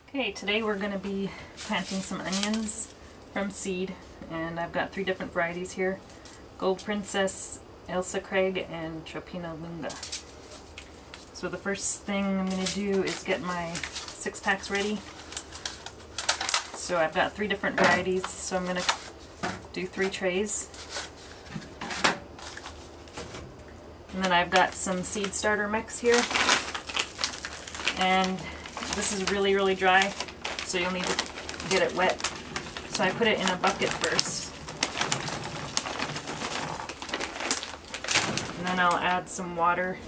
Okay, today we're going to be planting some onions from seed, and I've got 3 different varieties here: Gold Princess, Ailsa Craig, and Tropeana Lunga. So the first thing I'm going to do is get my 6-packs ready. So I've got 3 different varieties, so I'm going to do 3 trays. And then I've got some seed starter mix here, and this is really dry, so you'll need to get it wet. So I put it in a bucket first, and then I'll add some water.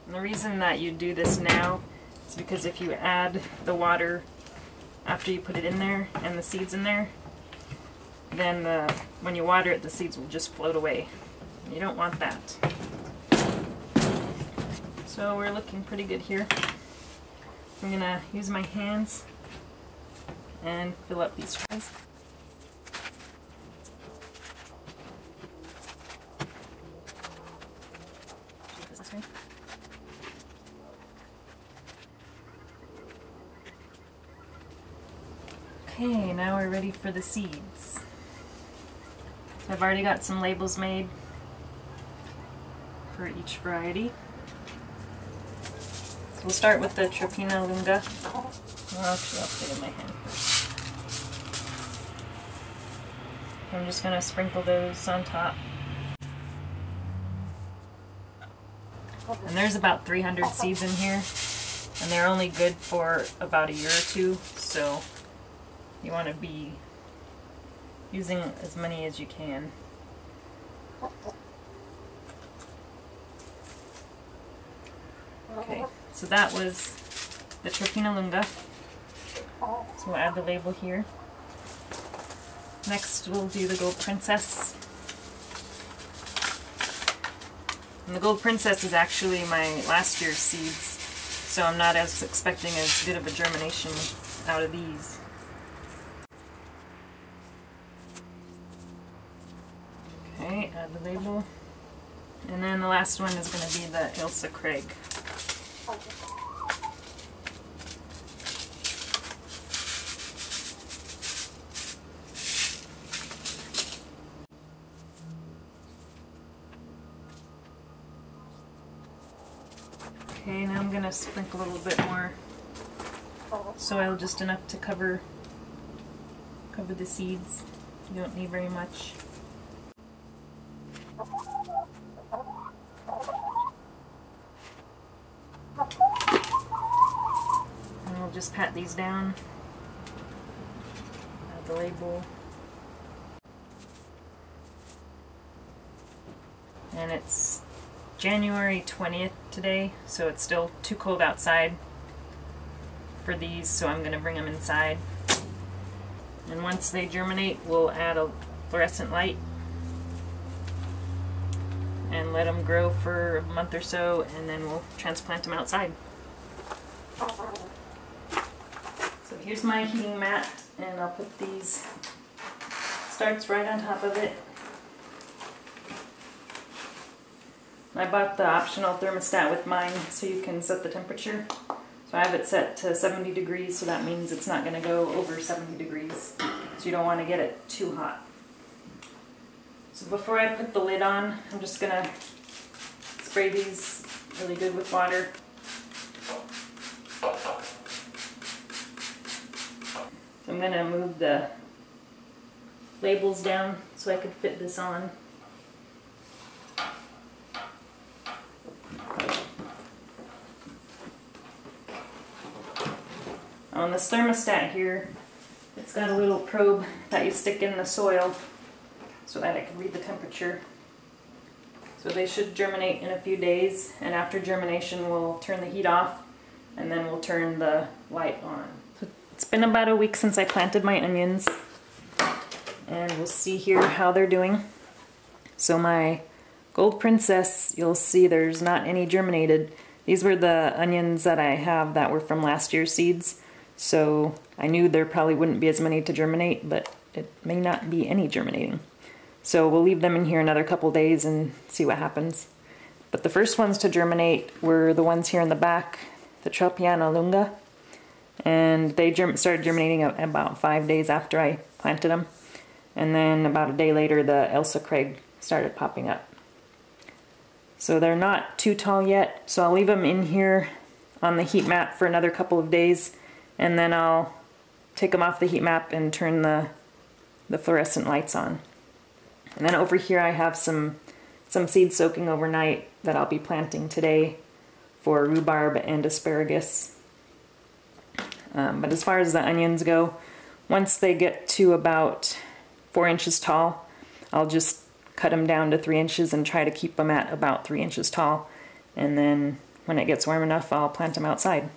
And the reason that you do this now is because if you add the water after you put it in there and the seeds in there, then when you water it, the seeds will just float away. You don't want that. So we're looking pretty good here. I'm going to use my hands and fill up these trays. Okay, now we're ready for the seeds. So I've already got some labels made for each variety. So we'll start with the Tropeana Lunga. Well, actually, I'll put it in my hand first. I'm just going to sprinkle those on top. And there's about 300 seeds in here, and they're only good for about a year or 2, so you want to be using as many as you can. Okay, so that was the Tropeana Lunga. So we'll add the label here. Next we'll do the Gold Princess. And the Gold Princess is actually my last year's seeds, so I'm not as expecting as good of a germination out of these. Okay, add the label. And then the last one is going to be the Ailsa Craig. Okay, now I'm going to sprinkle a little bit more soil, just enough to cover the seeds. You don't need very much. And we'll just pat these down. Add the label. And it's January 20th today, so it's still too cold outside for these, so I'm going to bring them inside. And once they germinate, we'll add a fluorescent light and let them grow for a month or so, and then we'll transplant them outside. So here's my heating mat, and I'll put these starts right on top of it. I bought the optional thermostat with mine so you can set the temperature. So I have it set to 70 degrees, so that means it's not going to go over 70 degrees. So you don't want to get it too hot. So before I put the lid on, I'm just going to spray these really good with water. So I'm going to move the labels down so I could fit this on. On this thermostat here, it's got a little probe that you stick in the soil so that I can read the temperature. So they should germinate in a few days, and after germination we'll turn the heat off and then we'll turn the light on. It's been about a week since I planted my onions, and we'll see here how they're doing. So my Gold Princess, you'll see there's not any germinated. These were the onions that I have that were from last year's seeds. So I knew there probably wouldn't be as many to germinate, but it may not be any germinating. So we'll leave them in here another couple days and see what happens. But the first ones to germinate were the ones here in the back. the Tropeana Lunga, and they started germinating about 5 days after I planted them. And then about a day later, the Ailsa started popping up. So they're not too tall yet, so I'll leave them in here on the heat map for another couple of days, and then I'll take them off the heat map and turn the fluorescent lights on. And then over here I have some seeds soaking overnight that I'll be planting today for rhubarb and asparagus. But as far as the onions go, once they get to about 4 inches tall, I'll just cut them down to 3 inches and try to keep them at about 3 inches tall. And then when it gets warm enough, I'll plant them outside.